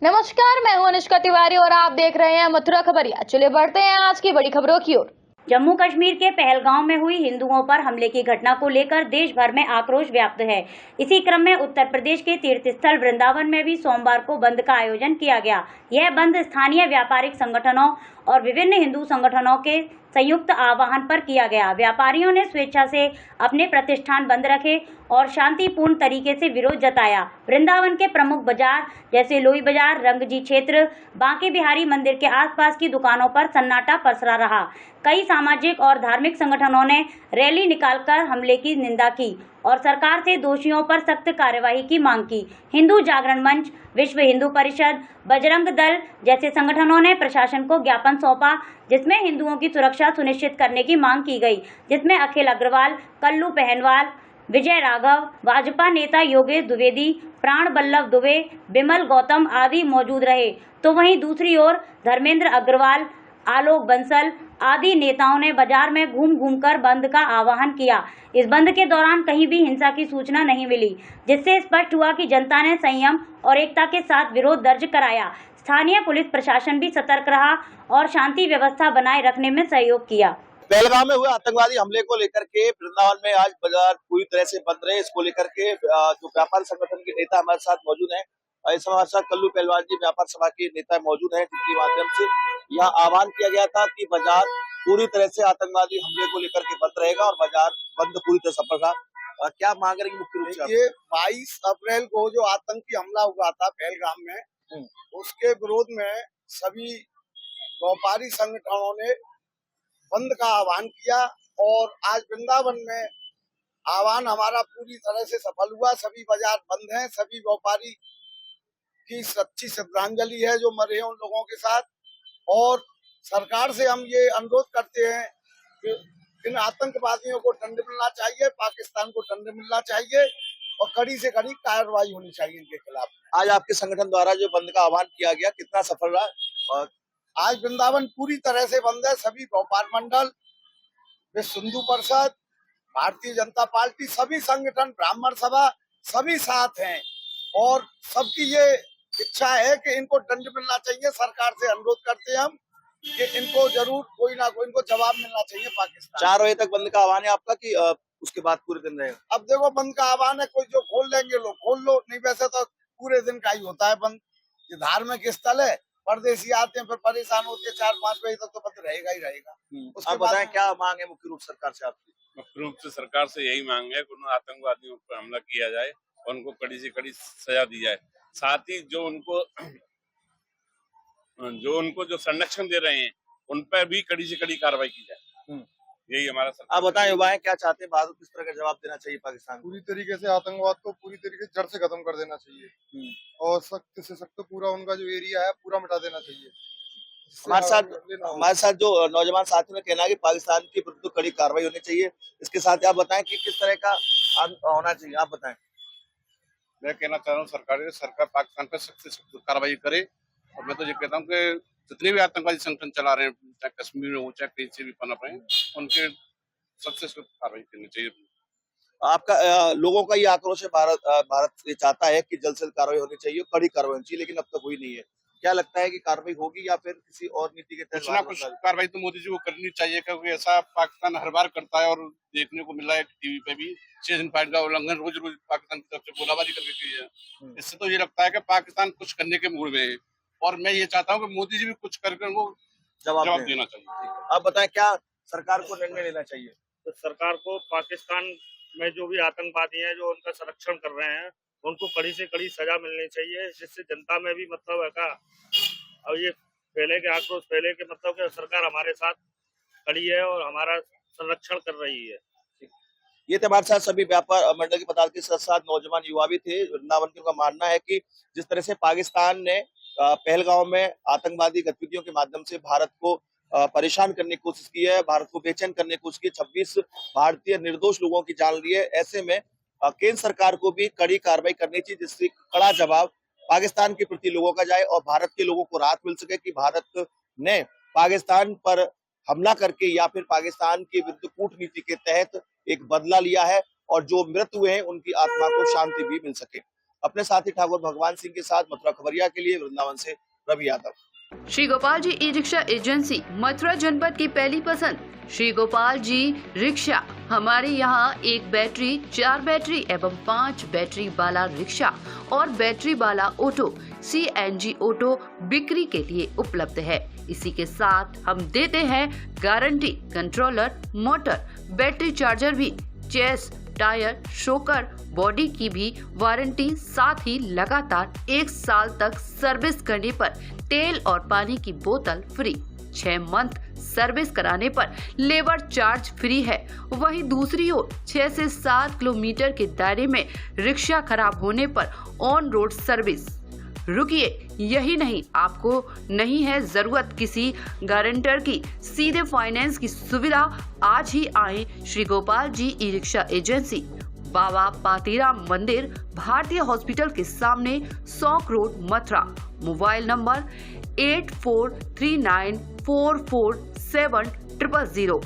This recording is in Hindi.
नमस्कार, मैं हूं अनुष्का तिवारी और आप देख रहे हैं मथुरा खबरिया। चलिए बढ़ते हैं आज की बड़ी खबरों की ओर। जम्मू कश्मीर के पहलगांव में हुई हिंदुओं पर हमले की घटना को लेकर देश भर में आक्रोश व्याप्त है। इसी क्रम में उत्तर प्रदेश के तीर्थ स्थल वृंदावन में भी सोमवार को बंद का आयोजन किया गया। यह बंद स्थानीय व्यापारिक संगठनों और विभिन्न हिंदू संगठनों के संयुक्त आह्वान पर किया गया। व्यापारियों ने स्वेच्छा से अपने प्रतिष्ठान बंद रखे और शांतिपूर्ण तरीके से विरोध जताया। वृंदावन के प्रमुख बाजार जैसे लोई बाजार, रंगजी क्षेत्र, बांके बिहारी मंदिर के आसपास की दुकानों पर सन्नाटा पसरा रहा। कई सामाजिक और धार्मिक संगठनों ने रैली निकालकर हमले की निंदा की और सरकार से दोषियों पर सख्त कार्यवाही की मांग की। हिंदू जागरण मंच, विश्व हिंदू परिषद, बजरंग दल जैसे संगठनों ने प्रशासन को ज्ञापन सौंपा, जिसमें हिंदुओं की सुरक्षा सुनिश्चित करने की मांग की गई, जिसमें अखिल अग्रवाल, कल्लू पहलवान, विजय राघव, भाजपा नेता योगेश द्विवेदी, प्राण बल्लभ दुबे, बिमल गौतम आदि मौजूद रहे। तो वहीं दूसरी ओर धर्मेंद्र अग्रवाल, आलोक बंसल आदि नेताओं ने बाजार में घूम कर बंद का आह्वान किया। इस बंद के दौरान कहीं भी हिंसा की सूचना नहीं मिली, जिससे स्पष्ट हुआ कि जनता ने संयम और एकता के साथ विरोध दर्ज कराया। स्थानीय पुलिस प्रशासन भी सतर्क रहा और शांति व्यवस्था बनाए रखने में सहयोग किया। पहलगाम में हुए आतंकवादी हमले को लेकर के वृंदावन में आज बाजार पूरी तरह से बंद रहे। इसको लेकर के जो व्यापार संगठन के नेता हमारे साथ मौजूद हैं, इस समय हमारे साथ कल्लू पहलवान जी व्यापार सभा के नेता मौजूद हैं, जिनके माध्यम से यहाँ आह्वान किया गया था कि बाजार पूरी तरह से आतंकवादी हमले को लेकर के बंद रहेगा और बाजार बंद पूरी तरह सफल रहा। क्या मांग रही मुख्य रूप से? ये 22 अप्रैल को जो आतंकी हमला हुआ था पहलगाम में, उसके विरोध में सभी व्यापारी संगठनों ने बंद का आह्वान किया और आज वृंदावन में आह्वान हमारा पूरी तरह से सफल हुआ। सभी बाजार बंद हैं। सभी व्यापारी की सच्ची श्रद्धांजलि है जो मरे हैं उन लोगों के साथ। और सरकार से हम ये अनुरोध करते हैं कि इन आतंकवादियों को दंड मिलना चाहिए, पाकिस्तान को दंड मिलना चाहिए और कड़ी से कड़ी कार्रवाई होनी चाहिए इनके खिलाफ। आज आपके संगठन द्वारा जो बंद का आह्वान किया गया, कितना सफल रहा? और आज वृंदावन पूरी तरह से बंद है। सभी व्यापार मंडल, विश्व हिंदू परिषद, भारतीय जनता पार्टी, सभी संगठन, ब्राह्मण सभा, सभी साथ हैं और सबकी ये इच्छा है कि इनको दंड मिलना चाहिए। सरकार से अनुरोध करते हैं हम कि इनको जरूर कोई ना कोई इनको जवाब मिलना चाहिए पाकिस्तान। 4 बजे तक बंद का आह्वान है आपका कि उसके बाद पूरे दिन रहेगा? अब देखो, बंद का आह्वान है, कोई जो खोल लेंगे लोग खोल लो, नहीं वैसे तो पूरे दिन का ही होता है बंद। ये धार्मिक स्थल है, परदेसी आते हैं फिर परेशान होते हैं। 4-5 बजे तक तो बंद रहेगा ही रहेगा। आप बताएं क्या मांग है मुख्य रूप सरकार से आपकी? मुख्य रूप से सरकार से यही मांग है कि उन आतंकवादियों पर हमला किया जाए और उनको कड़ी से कड़ी सजा दी जाए। साथ ही जो उनको जो संरक्षण दे रहे हैं उन पर भी कड़ी से कड़ी कार्रवाई की जाए। यही हमारा सरकार। आप बताएं युवाएं क्या चाहते हैं, भारत किस तरह का जवाब देना चाहिए पाकिस्तान को? पूरी तरीके से आतंकवाद को पूरी तरीके से जड़ से खत्म कर देना चाहिए और सख्त से सख्त पूरा उनका जो एरिया है पूरा मिटा देना चाहिए। हमारे साथ जो नौजवान साथियों ने कहना है कि पाकिस्तान के विरुद्ध कड़ी कार्रवाई होनी चाहिए। इसके साथ आप बताएं कि किस तरह का होना चाहिए, आप बताएं। मैं कहना चाह रहा हूँ सरकार पाकिस्तान पर सख्त से सख्त कार्रवाई करे और मैं तो ये कहता हूँ कि जितने भी आतंकवादी संगठन चला रहे हैं, चाहे कश्मीर में हो चाहे कहीं से भी पनप रहे हैं, उनके सख्त से सख्त कार्रवाई करनी चाहिए। आपका लोगों का ये आक्रोश है, भारत ये चाहता है कि जल्द से जल्द कार्रवाई होनी चाहिए, कड़ी कार्रवाई होनी चाहिए, लेकिन अब तक हुई नहीं है। क्या लगता है कि कार्रवाई होगी या फिर किसी और नीति के तहत? कुछ ना कुछ कार्रवाई तो मोदी जी को करनी चाहिए, क्योंकि ऐसा पाकिस्तान हर बार करता है और देखने को मिला है टीवी पे भी। सेशन फाइट का उल्लंघन रोज रोज पाकिस्तान की तरफ से गोलाबारी करके की है। इससे तो ये लगता है कि पाकिस्तान कुछ करने के मूड में है और मैं ये चाहता हूँ कि मोदी जी भी कुछ करके उनको जवाब देना चाहिए। आप बताएं क्या सरकार को निर्णय लेना चाहिए? तो सरकार को पाकिस्तान में जो भी आतंकवादी हैं जो उनका संरक्षण कर रहे हैं उनको कड़ी से कड़ी सजा मिलनी चाहिए, जिससे जनता में भी मतलब है का अब ये पहले के आक्रोश पहले के मतलब कि सरकार हमारे साथ खड़ी है और हमारा संरक्षण कर रही है। ये थे हमारे साथ सभी व्यापार मंडल के पदाधिकारी के साथ नौजवान युवा भी थे वृंदावन के। उनका मानना है कि जिस तरह से पाकिस्तान ने पहलगांव में आतंकवादी गतिविधियों के माध्यम से भारत को परेशान करने की कोशिश की है, भारत को बेचैन करने की कोशिश की, 26 भारतीय निर्दोष लोगों की जान ली है। ऐसे में केंद्र सरकार को भी कड़ी कार्रवाई करनी चाहिए, जिससे कड़ा जवाब पाकिस्तान के प्रति लोगों का जाए और भारत के लोगों को राहत मिल सके कि भारत ने पाकिस्तान पर हमला करके या फिर पाकिस्तान के विरुद्ध कूटनीति के तहत एक बदला लिया है और जो मृत हुए हैं उनकी आत्मा को शांति भी मिल सके। अपने साथी ठाकुर भगवान सिंह के साथ मथुरा खबरिया के लिए वृंदावन से Ravi Yadav. Shri Gopal ji e rickshaw agency, Mathura जनपद की पहली पसंद। श्री गोपाल जी रिक्शा। हमारे यहाँ 1 बैटरी, 4 बैटरी एवं 5 बैटरी वाला रिक्शा और बैटरी वाला ऑटो, CNG ऑटो बिक्री के लिए उपलब्ध है। इसी के साथ हम देते हैं guarantee, controller, motor, battery charger भी, चेस, टायर, शोकर, बॉडी की भी वारंटी, साथ ही लगातार 1 साल तक सर्विस करने पर तेल और पानी की बोतल फ्री। 6 मंथ सर्विस कराने पर लेबर चार्ज फ्री है। वहीं दूसरी ओर 6 से 7 किलोमीटर के दायरे में रिक्शा खराब होने पर ऑन रोड सर्विस। रुकिए, यही नहीं, आपको नहीं है जरूरत किसी गारंटर की, सीधे फाइनेंस की सुविधा। आज ही आए Shri Gopal ji e rickshaw agency, Baba Patiram Mandir, Bharatiya hospital के सामने, Sonkh road, Mathura. Mobile number 8439447000।